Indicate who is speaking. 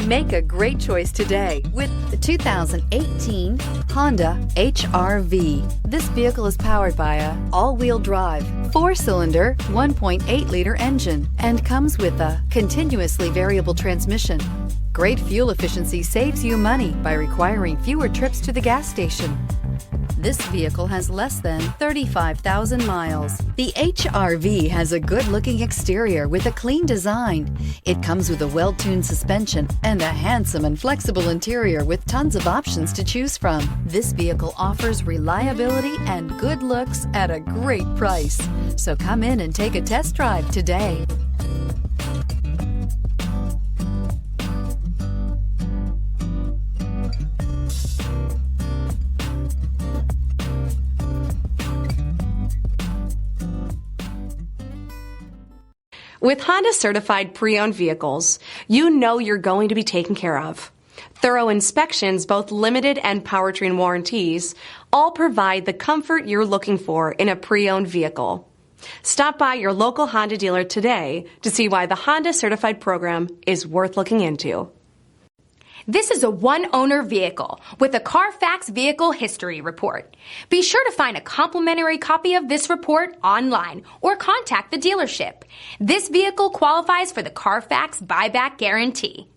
Speaker 1: Make a great choice today with the 2018 Honda HR-V. This vehicle is powered by a all-wheel drive, 4-cylinder, 1.8-liter engine and comes with a continuously variable transmission. Great fuel efficiency saves you money by requiring fewer trips to the gas station. This vehicle has less than 35,000 miles. The HR-V has a good-looking exterior with a clean design. It comes with a well-tuned suspension and a handsome and flexible interior with tons of options to choose from. This vehicle offers reliability and good looks at a great price. So come in and take a test drive today.
Speaker 2: With Honda certified pre-owned vehicles, you know you're going to be taken care of. Thorough inspections, both limited and powertrain warranties, all provide the comfort you're looking for in a pre-owned vehicle. Stop by your local Honda dealer today to see why the Honda certified program is worth looking into.
Speaker 3: This is a one-owner vehicle with a Carfax Vehicle History Report. Be sure to find a complimentary copy of this report online or contact the dealership. This vehicle qualifies for the Carfax Buyback Guarantee.